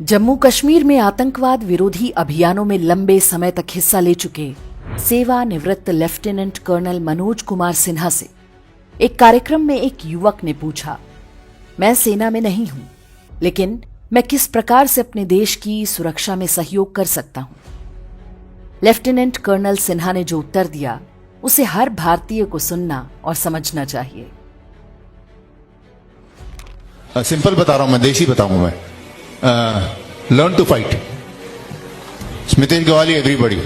जम्मू कश्मीर में आतंकवाद विरोधी अभियानों में लंबे समय तक हिस्सा ले चुके सेवानिवृत्त लेफ्टिनेंट कर्नल मनोज कुमार सिन्हा से एक कार्यक्रम में एक युवक ने पूछा, मैं सेना में नहीं हूं, लेकिन मैं किस प्रकार से अपने देश की सुरक्षा में सहयोग कर सकता हूं। लेफ्टिनेंट कर्नल सिन्हा ने जो उत्तर दिया, उसे हर भारतीय को सुनना और समझना चाहिए। सिंपल बता रहा हूं, मैं देशी बताऊंगा। मैं learn to fight. Smitesh Gawali, everybody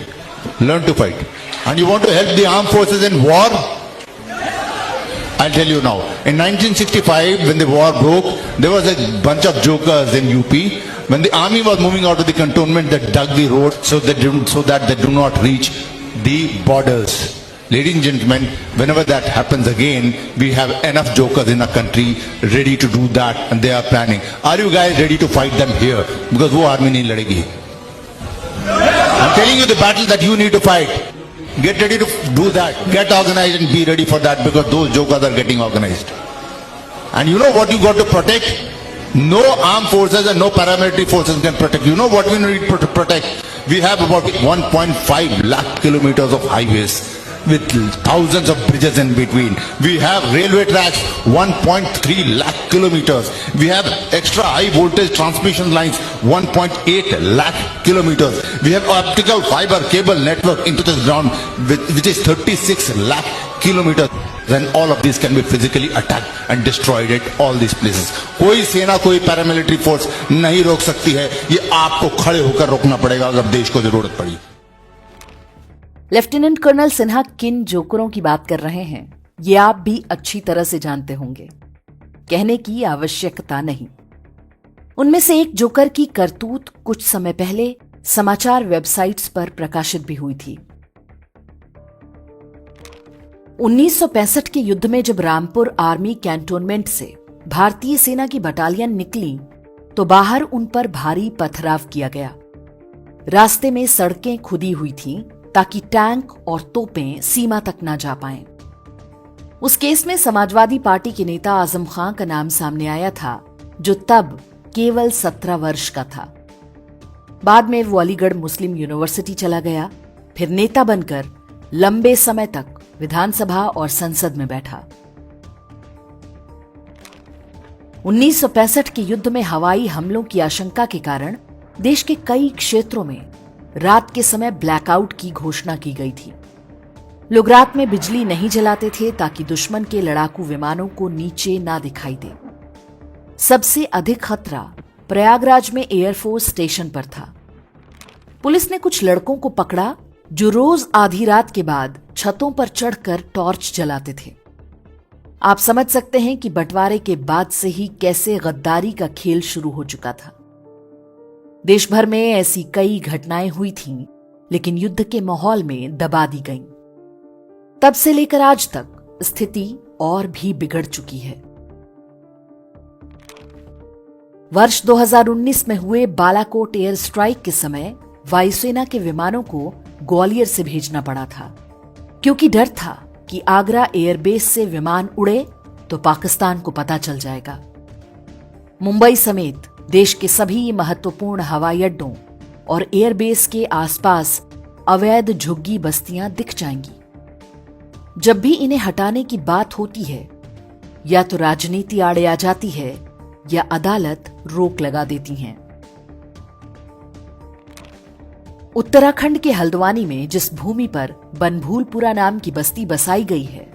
learn to fight. And you want to help the armed forces in war? I'll tell you now. In 1965, when the war broke, there was a bunch of jokers in UP. When the army was moving out of the cantonment, they dug the road so that they do not reach the borders. Ladies and gentlemen, whenever that happens again, we have enough jokers in our country ready to do that, and they are planning. Are you guys ready to fight them here? Because वो army नहीं लड़ेगी. I'm telling you the battle that you need to fight. Get ready to do that. Get organized and be ready for that, because those jokers are getting organized. And you know what you got to protect? No armed forces and no paramilitary forces can protect. You know what we need to protect? We have about 1.5 lakh kilometers of highways with thousands of bridges in between. We have railway tracks, 1.3 lakh kilometers. We have extra high voltage transmission lines, 1.8 lakh kilometers. We have optical fiber cable network into the ground, which is 36 lakh kilometers. Then all of these can be physically attacked and destroyed at all these places. कोई सेना, कोई paramilitary force नहीं रोक सकती है। ये आपको खड़े होकर रोकना पड़ेगा अगर देश को जरूरत पड़ी। लेफ्टिनेंट कर्नल सिन्हा किन जोकरों की बात कर रहे हैं, ये आप भी अच्छी तरह से जानते होंगे। कहने की आवश्यकता नहीं। उनमें से एक जोकर की करतूत कुछ समय पहले समाचार वेबसाइट्स पर प्रकाशित भी हुई थी। 1965 के युद्ध में जब रामपुर आर्मी कैंटोनमेंट से भारतीय सेना की बटालियन निकली, तो बाहर उन पर भारी पथराव किया गया। रास्ते में सड़कें खुदी हुई थीं ताकि टैंक और तोपें सीमा तक ना जा पाएं। उस केस में समाजवादी पार्टी के नेता आजम खां का नाम सामने आया था, जो तब केवल 17 वर्ष का था। बाद में वो अलीगढ़ मुस्लिम यूनिवर्सिटी चला गया, फिर नेता बनकर लंबे समय तक विधानसभा और संसद में बैठा। 1965 के युद्ध में हवाई हमलों की आशंका के कारण देश के कई क्षेत्रों में रात के समय ब्लैकआउट की घोषणा की गई थी। लोग रात में बिजली नहीं जलाते थे ताकि दुश्मन के लड़ाकू विमानों को नीचे ना दिखाई दे। सबसे अधिक खतरा प्रयागराज में एयरफोर्स स्टेशन पर था। पुलिस ने कुछ लड़कों को पकड़ा जो रोज आधी रात के बाद छतों पर चढ़कर टॉर्च जलाते थे। आप समझ सकते हैं कि बंटवारे के बाद से ही कैसे गद्दारी का खेल शुरू हो चुका था। देश भर में ऐसी कई घटनाएं हुई थीं, लेकिन युद्ध के माहौल में दबा दी गईं। तब से लेकर आज तक स्थिति और भी बिगड़ चुकी है। वर्ष 2019 में हुए बालाकोट एयर स्ट्राइक के समय वायुसेना के विमानों को ग्वालियर से भेजना पड़ा था, क्योंकि डर था कि आगरा एयरबेस से विमान उड़े तो पाकिस्तान को पता चल जाएगा। मुंबई समेत देश के सभी महत्वपूर्ण हवाई अड्डों और एयरबेस के आसपास अवैध झुग्गी बस्तियां दिख जाएंगी। जब भी इन्हें हटाने की बात होती है, या तो राजनीति आड़े आ जाती है या अदालत रोक लगा देती हैं। उत्तराखंड के हल्द्वानी में जिस भूमि पर बनभूलपुरा नाम की बस्ती बसाई गई है,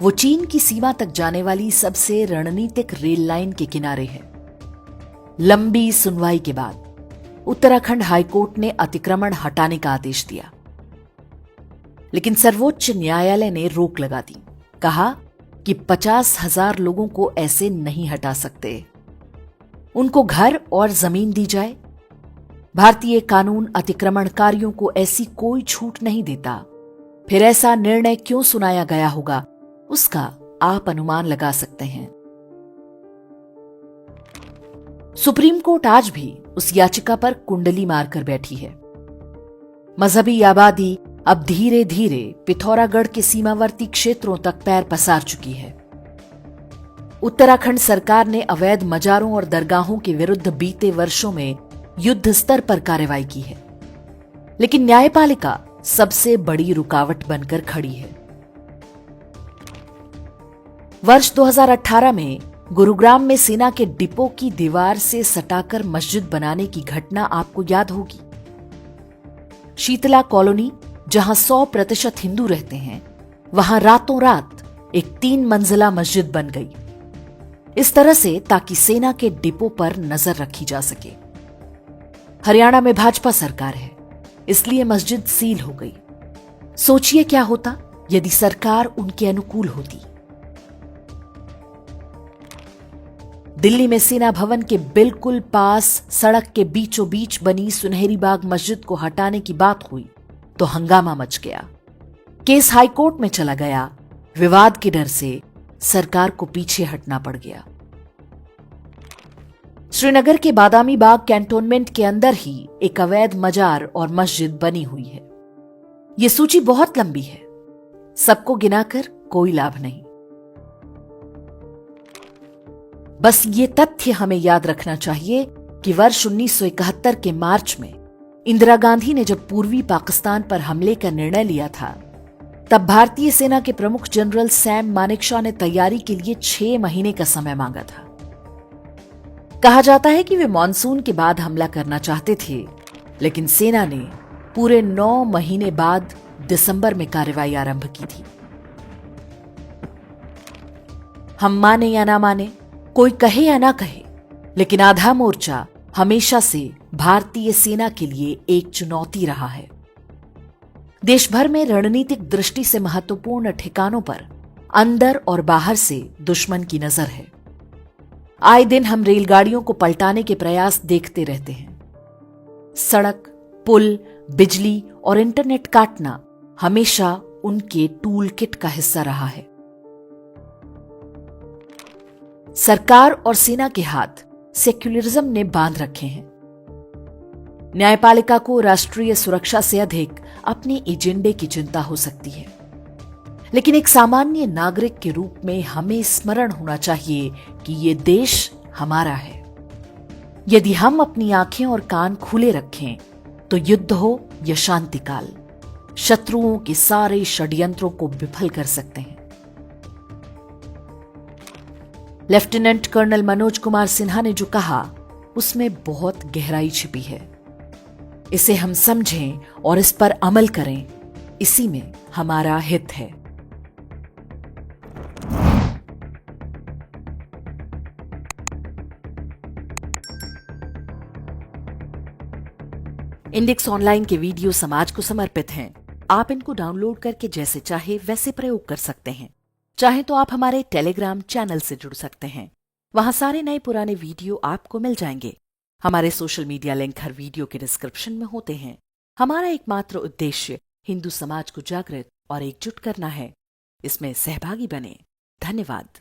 वो चीन की सीमा तक जाने वाली सबसे रणनीतिक रेल लाइन के किनारे है। लंबी सुनवाई के बाद उत्तराखंड हाईकोर्ट ने अतिक्रमण हटाने का आदेश दिया, लेकिन सर्वोच्च न्यायालय ने रोक लगा दी। कहा कि 50,000 लोगों को ऐसे नहीं हटा सकते, उनको घर और जमीन दी जाए। भारतीय कानून अतिक्रमणकारियों को ऐसी कोई छूट नहीं देता। फिर ऐसा निर्णय क्यों सुनाया गया होगा, उसका आप अनुमान लगा सकते हैं। सुप्रीम कोर्ट आज भी उस याचिका पर कुंडली मारकर बैठी है। मजहबी आबादी अब धीरे धीरे पिथौरागढ़ के सीमावर्ती क्षेत्रों तक पैर पसार चुकी है। उत्तराखंड सरकार ने अवैध मजारों और दरगाहों के विरुद्ध बीते वर्षों में युद्ध स्तर पर कार्रवाई की है, लेकिन न्यायपालिका सबसे बड़ी रुकावट बनकर खड़ी है। वर्ष 2018 में गुरुग्राम में सेना के डिपो की दीवार से सटाकर मस्जिद बनाने की घटना आपको याद होगी। शीतला कॉलोनी, जहां 100% हिंदू रहते हैं, वहां रातों रात एक 3 मंजिला मस्जिद बन गई, इस तरह से ताकि सेना के डिपो पर नजर रखी जा सके। हरियाणा में भाजपा सरकार है, इसलिए मस्जिद सील हो गई। सोचिए क्या होता यदि सरकार उनके अनुकूल होती। दिल्ली में सेना भवन के बिल्कुल पास सड़क के बीचों बीच बनी सुनहरी बाग मस्जिद को हटाने की बात हुई तो हंगामा मच गया। केस हाईकोर्ट में चला गया। विवाद के डर से सरकार को पीछे हटना पड़ गया। श्रीनगर के बादामी बाग कैंटोनमेंट के अंदर ही एक अवैध मजार और मस्जिद बनी हुई है। यह सूची बहुत लंबी है, सबको गिनाकर कोई लाभ नहीं। बस ये तथ्य हमें याद रखना चाहिए कि वर्ष 1971 के मार्च में इंदिरा गांधी ने जब पूर्वी पाकिस्तान पर हमले का निर्णय लिया था, तब भारतीय सेना के प्रमुख जनरल सैम मानेकशॉ ने तैयारी के लिए 6 महीने का समय मांगा था। कहा जाता है कि वे मॉनसून के बाद हमला करना चाहते थे, लेकिन सेना ने पूरे 9 महीने बाद दिसंबर में कार्रवाई आरंभ की थी। हम माने या ना माने, कोई कहे या ना कहे, लेकिन आधा मोर्चा हमेशा से भारतीय सेना के लिए एक चुनौती रहा है। देश भर में रणनीतिक दृष्टि से महत्वपूर्ण ठिकानों पर अंदर और बाहर से दुश्मन की नजर है। आए दिन हम रेलगाड़ियों को पलटाने के प्रयास देखते रहते हैं। सड़क, पुल, बिजली और इंटरनेट काटना हमेशा उनके टूल किट का हिस्सा रहा है। सरकार और सेना के हाथ सेक्युलरिज्म ने बांध रखे हैं। न्यायपालिका को राष्ट्रीय सुरक्षा से अधिक अपने एजेंडे की चिंता हो सकती है, लेकिन एक सामान्य नागरिक के रूप में हमें स्मरण होना चाहिए कि ये देश हमारा है। यदि हम अपनी आंखें और कान खुले रखें तो युद्ध हो या शांतिकाल, शत्रुओं के सारे षड्यंत्रों को विफल कर सकते हैं। लेफ्टिनेंट कर्नल मनोज कुमार सिन्हा ने जो कहा, उसमें बहुत गहराई छिपी है। इसे हम समझें और इस पर अमल करें, इसी में हमारा हित है। इंडेक्स ऑनलाइन के वीडियो समाज को समर्पित हैं। आप इनको डाउनलोड करके जैसे चाहे वैसे प्रयोग कर सकते हैं। चाहे तो आप हमारे टेलीग्राम चैनल से जुड़ सकते हैं, वहां सारे नए पुराने वीडियो आपको मिल जाएंगे। हमारे सोशल मीडिया लिंक हर वीडियो के डिस्क्रिप्शन में होते हैं। हमारा एकमात्र उद्देश्य हिंदू समाज को जागृत और एकजुट करना है। इसमें सहभागी बने। धन्यवाद।